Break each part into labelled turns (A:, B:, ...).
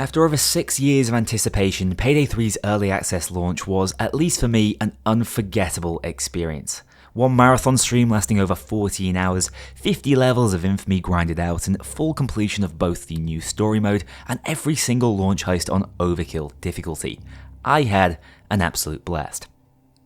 A: After over 6 years of anticipation, Payday 3's early access launch was, at least for me, an unforgettable experience. One marathon stream lasting over 14 hours, 50 levels of infamy grinded out, and full completion of both the new story mode and every single launch heist on overkill difficulty. I had an absolute blast.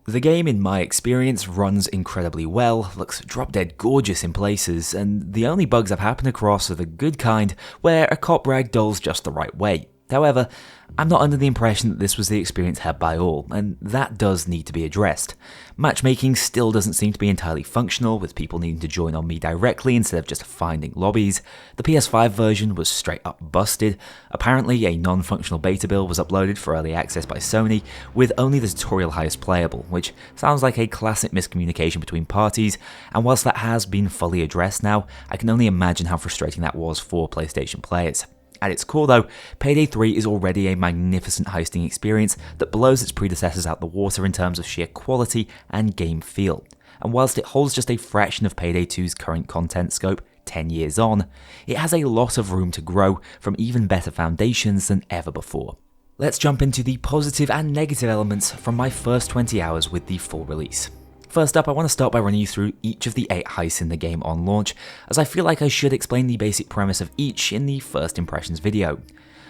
A: The game, in my experience, runs incredibly well, looks drop-dead gorgeous in places, and the only bugs I've happened across are the good kind, where a cop ragdolls just the right way. However, I'm not under the impression that this was the experience had by all, and that does need to be addressed. Matchmaking still doesn't seem to be entirely functional, with people needing to join on me directly instead of just finding lobbies. The PS5 version was straight up busted. Apparently, a non-functional beta build was uploaded for early access by Sony, with only the tutorial heist playable, which sounds like a classic miscommunication between parties, and whilst that has been fully addressed now, I can only imagine how frustrating that was for PlayStation players. At its core though, Payday 3 is already a magnificent heisting experience that blows its predecessors out the water in terms of sheer quality and game feel. And whilst it holds just a fraction of Payday 2's current content scope 10 years on, it has a lot of room to grow from even better foundations than ever before. Let's jump into the positive and negative elements from my first 20 hours with the full release. First up, I want to start by running you through each of the 8 heists in the game on launch, as I feel like I should explain the basic premise of each in the first impressions video.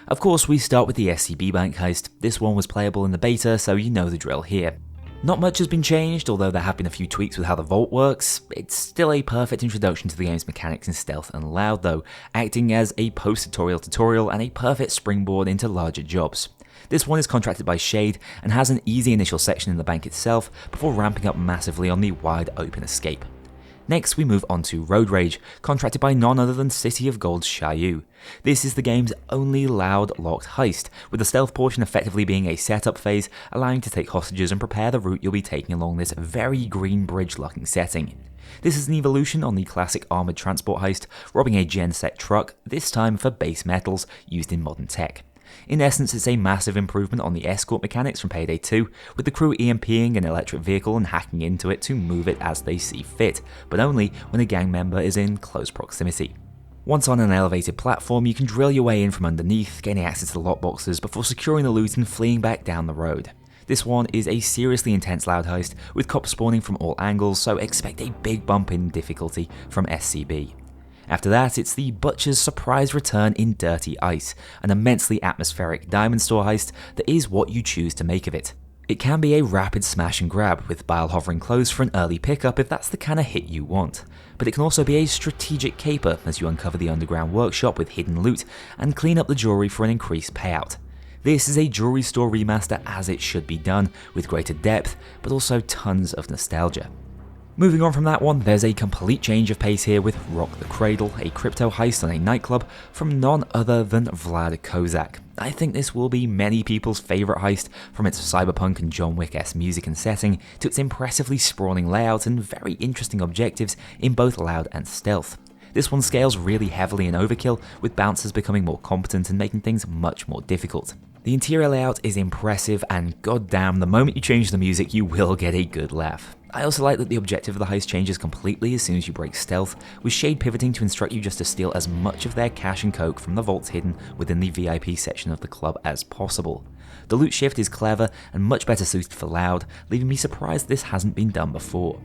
A: Of course, we start with the SCB Bank heist. This one was playable in the beta, so you know the drill here. Not much has been changed, although there have been a few tweaks with how the vault works. It's still a perfect introduction to the game's mechanics in stealth and loud though, acting as a post-tutorial tutorial and a perfect springboard into larger jobs. This one is contracted by Shade and has an easy initial section in the bank itself before ramping up massively on the wide open escape. Next we move on to Road Rage, contracted by none other than City of Gold's Xiaoyu. This is the game's only loud locked heist, with the stealth portion effectively being a setup phase, allowing you to take hostages and prepare the route you'll be taking along this very green bridge locking setting. This is an evolution on the classic armoured transport heist, robbing a genset truck, this time for base metals used in modern tech. In essence, it's a massive improvement on the escort mechanics from Payday 2, with the crew EMPing an electric vehicle and hacking into it to move it as they see fit, but only when a gang member is in close proximity. Once on an elevated platform, you can drill your way in from underneath, gaining access to the lockboxes before securing the loot and fleeing back down the road. This one is a seriously intense loud heist, with cops spawning from all angles, so expect a big bump in difficulty from SCB. After that, it's the Butcher's surprise return in Dirty Ice, an immensely atmospheric diamond store heist that is what you choose to make of it. It can be a rapid smash and grab, with bile hovering close for an early pickup if that's the kind of hit you want. But it can also be a strategic caper as you uncover the underground workshop with hidden loot and clean up the jewelry for an increased payout. This is a jewelry store remaster as it should be done, with greater depth, but also tons of nostalgia. Moving on from that one, there's a complete change of pace here with Rock the Cradle, a crypto heist on a nightclub from none other than Vlad Kozak. I think this will be many people's favourite heist, from its cyberpunk and John Wick-esque music and setting, to its impressively sprawling layout and very interesting objectives in both loud and stealth. This one scales really heavily in overkill, with bouncers becoming more competent and making things much more difficult. The interior layout is impressive, and goddamn, the moment you change the music you will get a good laugh. I also like that the objective of the heist changes completely as soon as you break stealth, with Shade pivoting to instruct you just to steal as much of their cash and coke from the vaults hidden within the VIP section of the club as possible. The loot shift is clever and much better suited for loud, leaving me surprised this hasn't been done before.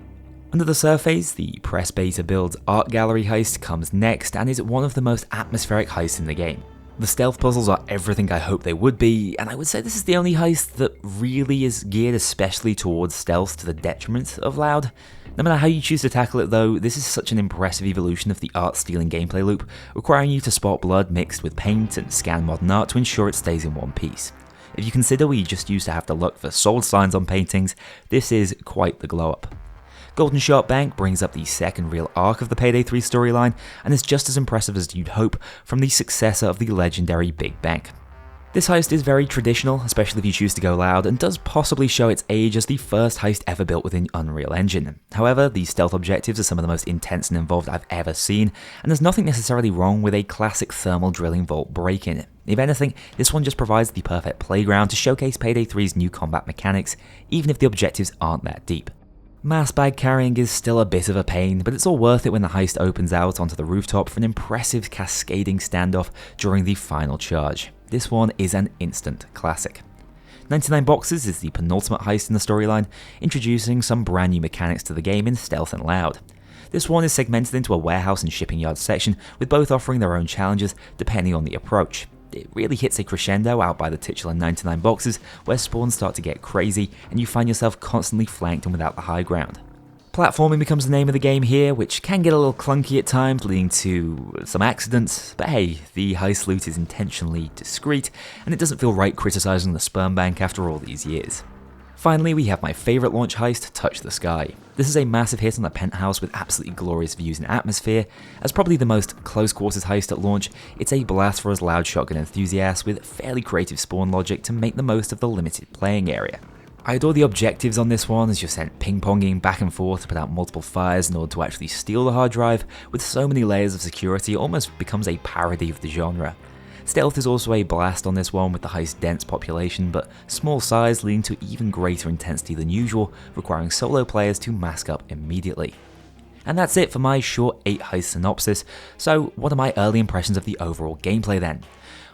A: Under the surface, the press beta build's art gallery heist comes next and is one of the most atmospheric heists in the game. The stealth puzzles are everything I hoped they would be, and I would say this is the only heist that really is geared especially towards stealth to the detriment of loud. No matter how you choose to tackle it though, this is such an impressive evolution of the art stealing gameplay loop, requiring you to spot blood mixed with paint and scan modern art to ensure it stays in one piece. If you consider we just used to have to look for sold signs on paintings, this is quite the glow up. Golden Shot Bank brings up the second real arc of the Payday 3 storyline and is just as impressive as you'd hope from the successor of the legendary Big Bank. This heist is very traditional, especially if you choose to go loud, and does possibly show its age as the first heist ever built within Unreal Engine. However, the stealth objectives are some of the most intense and involved I've ever seen, and there's nothing necessarily wrong with a classic thermal drilling vault break-in. If anything, this one just provides the perfect playground to showcase Payday 3's new combat mechanics, even if the objectives aren't that deep. Mass bag carrying is still a bit of a pain, but it's all worth it when the heist opens out onto the rooftop for an impressive cascading standoff during the final charge. This one is an instant classic. 99 Boxes is the penultimate heist in the storyline, introducing some brand new mechanics to the game in Stealth and Loud. This one is segmented into a warehouse and shipping yard section, with both offering their own challenges depending on the approach. It really hits a crescendo out by the titular 99 Boxes, where spawns start to get crazy and you find yourself constantly flanked and without the high ground. Platforming becomes the name of the game here, which can get a little clunky at times, leading to some accidents, but hey, the heist loot is intentionally discreet, and it doesn't feel right criticizing the sperm bank after all these years. Finally, we have my favourite launch heist, Touch the Sky. This is a massive hit on the penthouse with absolutely glorious views and atmosphere. As probably the most close quarters heist at launch, it's a blast for us loud shotgun enthusiasts with fairly creative spawn logic to make the most of the limited playing area. I adore the objectives on this one, as you're sent ping-ponging back and forth to put out multiple fires in order to actually steal the hard drive. With so many layers of security, it almost becomes a parody of the genre. Stealth is also a blast on this one with the heist's dense population, but small size leading to even greater intensity than usual, requiring solo players to mask up immediately. And that's it for my short 8 heist synopsis, so what are my early impressions of the overall gameplay then?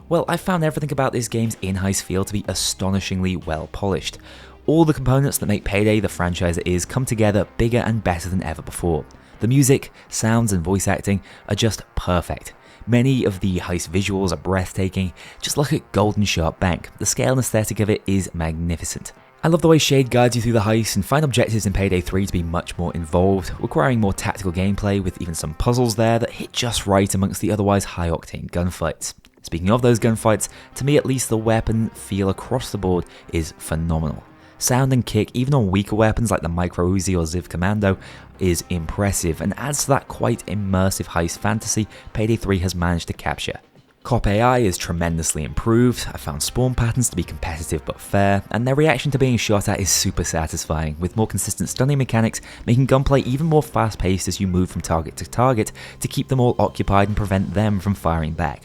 A: Well, I found everything about this game's in-heist feel to be astonishingly well polished. All the components that make Payday the franchise it is come together bigger and better than ever before. The music, sounds and voice acting are just perfect. Many of the heist visuals are breathtaking. Just look at Golden Sharp Bank, the scale and aesthetic of it is magnificent. I love the way Shade guides you through the heist and find objectives in Payday 3 to be much more involved, requiring more tactical gameplay with even some puzzles there that hit just right amongst the otherwise high-octane gunfights. Speaking of those gunfights, to me at least the weapon feel across the board is phenomenal. Sound and kick, even on weaker weapons like the Micro Uzi or Ziv Commando, is impressive and adds to that quite immersive heist fantasy Payday 3 has managed to capture. Cop AI is tremendously improved. I found spawn patterns to be competitive but fair, and their reaction to being shot at is super satisfying, with more consistent stunning mechanics making gunplay even more fast paced as you move from target to target to keep them all occupied and prevent them from firing back.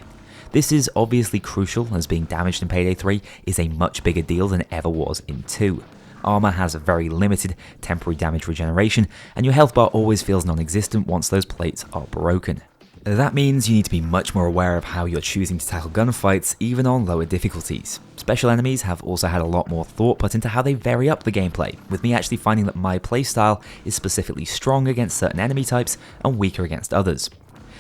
A: This is obviously crucial, as being damaged in Payday 3 is a much bigger deal than it ever was in 2. Armour has a very limited temporary damage regeneration, and your health bar always feels non-existent once those plates are broken. That means you need to be much more aware of how you're choosing to tackle gunfights, even on lower difficulties. Special enemies have also had a lot more thought put into how they vary up the gameplay, with me actually finding that my playstyle is specifically strong against certain enemy types and weaker against others.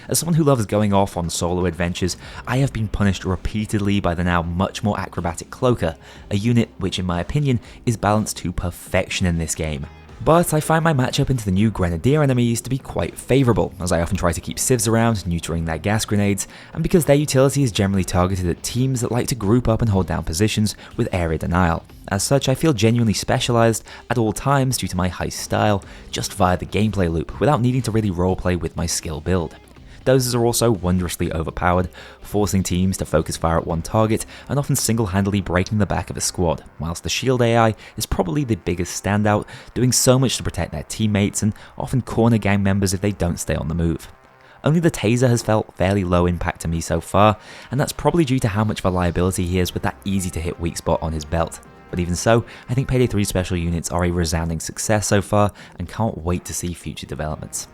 A: As someone who loves going off on solo adventures, I have been punished repeatedly by the now much more acrobatic Cloaker, a unit which in my opinion is balanced to perfection in this game. But I find my matchup into the new Grenadier enemies to be quite favourable, as I often try to keep civs around, neutering their gas grenades, and because their utility is generally targeted at teams that like to group up and hold down positions with area denial. As such, I feel genuinely specialised at all times due to my heist style, just via the gameplay loop, without needing to really roleplay with my skill build. Doses are also wondrously overpowered, forcing teams to focus fire at one target and often single-handedly breaking the back of a squad, whilst the shield AI is probably the biggest standout, doing so much to protect their teammates and often corner gang members if they don't stay on the move. Only the taser has felt fairly low impact to me so far, and that's probably due to how much reliability he has with that easy to hit weak spot on his belt. But even so, I think Payday 3 special units are a resounding success so far and can't wait to see future developments.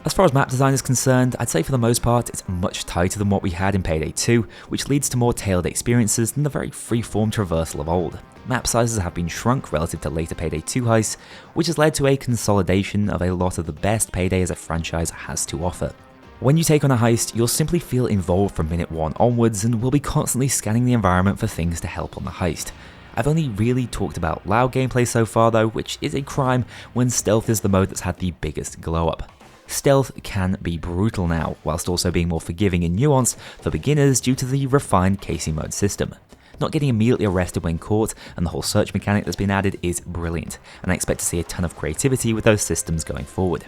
A: As far as map design is concerned, I'd say for the most part it's much tighter than what we had in Payday 2, which leads to more tailored experiences than the very free-form traversal of old. Map sizes have been shrunk relative to later Payday 2 heists, which has led to a consolidation of a lot of the best Payday as a franchise has to offer. When you take on a heist, you'll simply feel involved from minute 1 onwards and will be constantly scanning the environment for things to help on the heist. I've only really talked about loud gameplay so far though, which is a crime when stealth is the mode that's had the biggest glow up. Stealth can be brutal now, whilst also being more forgiving in nuance for beginners due to the refined casing mode system. Not getting immediately arrested when caught and the whole search mechanic that's been added is brilliant, and I expect to see a ton of creativity with those systems going forward.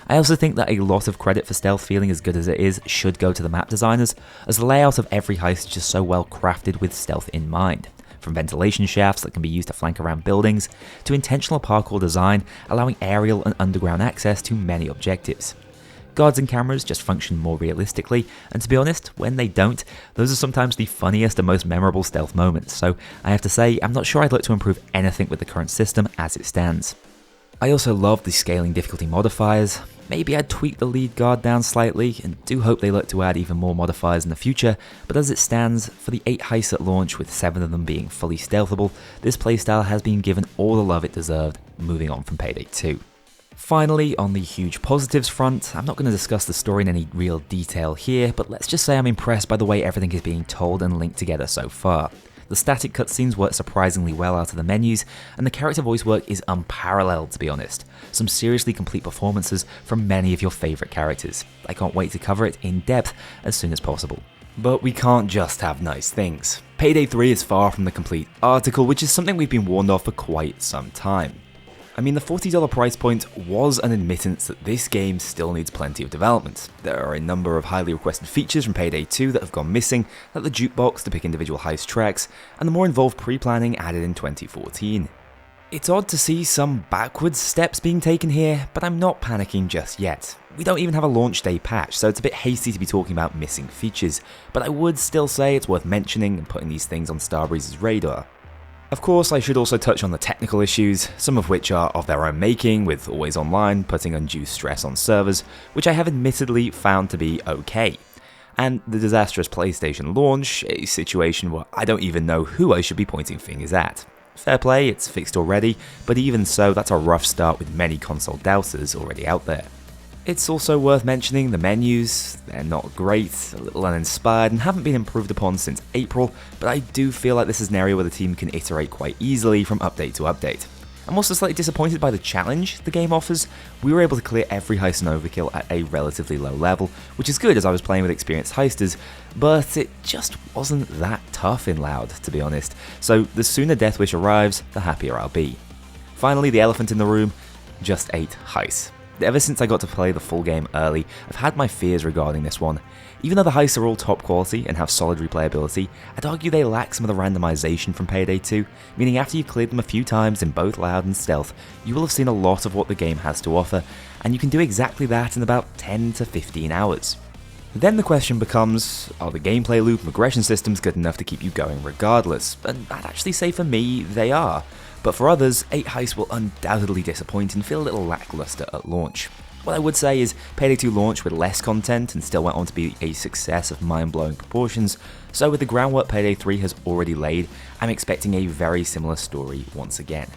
A: I also think that a lot of credit for stealth feeling as good as it is should go to the map designers, as the layout of every heist is just so well crafted with stealth in mind. From ventilation shafts that can be used to flank around buildings, to intentional parkour design allowing aerial and underground access to many objectives. Guards and cameras just function more realistically, and to be honest, when they don't, those are sometimes the funniest and most memorable stealth moments, so I have to say I'm not sure I'd look to improve anything with the current system as it stands. I also love the scaling difficulty modifiers. Maybe I'd tweak the lead guard down slightly, and do hope they look to add even more modifiers in the future, but as it stands, for the 8 heists at launch with 7 of them being fully stealthable, this playstyle has been given all the love it deserved, moving on from Payday 2. Finally, on the huge positives front, I'm not going to discuss the story in any real detail here, but let's just say I'm impressed by the way everything is being told and linked together so far. The static cutscenes work surprisingly well out of the menus, and the character voice work is unparalleled, to be honest. Some seriously complete performances from many of your favourite characters. I can't wait to cover it in depth as soon as possible. But we can't just have nice things. Payday 3 is far from the complete article, which is something we've been warned of for quite some time. I mean, the $40 price point was an admittance that this game still needs plenty of development. There are a number of highly requested features from Payday 2 that have gone missing, like the jukebox to pick individual heist tracks, and the more involved pre-planning added in 2014. It's odd to see some backwards steps being taken here, but I'm not panicking just yet. We don't even have a launch day patch, so it's a bit hasty to be talking about missing features, but I would still say it's worth mentioning and putting these things on Starbreeze's radar. Of course, I should also touch on the technical issues, some of which are of their own making, with Always Online putting undue stress on servers, which I have admittedly found to be okay. And the disastrous PlayStation launch, a situation where I don't even know who I should be pointing fingers at. Fair play, it's fixed already, but even so, that's a rough start with many console doubters already out there. It's also worth mentioning the menus. They're not great, a little uninspired, and haven't been improved upon since April, but I do feel like this is an area where the team can iterate quite easily from update to update. I'm also slightly disappointed by the challenge the game offers. We were able to clear every heist and overkill at a relatively low level, which is good as I was playing with experienced heisters, but it just wasn't that tough in Loud, to be honest, so the sooner Deathwish arrives, the happier I'll be. Finally, the elephant in the room, just 8 heists. Ever since I got to play the full game early, I've had my fears regarding this one. Even though the heists are all top quality and have solid replayability, I'd argue they lack some of the randomization from Payday 2, meaning after you've cleared them a few times in both Loud and Stealth, you will have seen a lot of what the game has to offer, and you can do exactly that in about 10 to 15 hours. Then the question becomes, are the gameplay loop and progression systems good enough to keep you going regardless? And I'd actually say for me, they are. But for others, 8 heists will undoubtedly disappoint and feel a little lackluster at launch. What I would say is, Payday 2 launched with less content and still went on to be a success of mind-blowing proportions, so with the groundwork Payday 3 has already laid, I'm expecting a very similar story once again.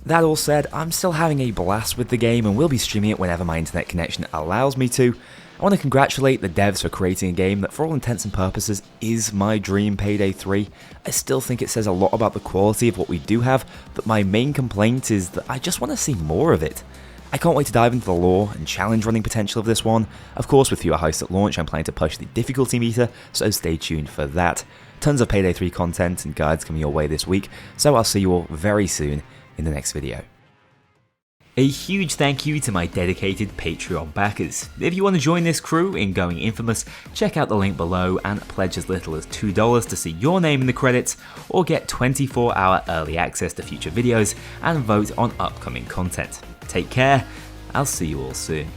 A: That all said, I'm still having a blast with the game and will be streaming it whenever my internet connection allows me to. I want to congratulate the devs for creating a game that for all intents and purposes is my dream Payday 3. I still think it says a lot about the quality of what we do have, but my main complaint is that I just want to see more of it. I can't wait to dive into the lore and challenge running potential of this one. Of course, with fewer heists at launch, I'm planning to push the difficulty meter, so stay tuned for that. Tons of Payday 3 content and guides coming your way this week, so I'll see you all very soon in the next video. A huge thank you to my dedicated Patreon backers. If you want to join this crew in going infamous, check out the link below and pledge as little as $2 to see your name in the credits, or get 24-hour early access to future videos and vote on upcoming content. Take care, I'll see you all soon.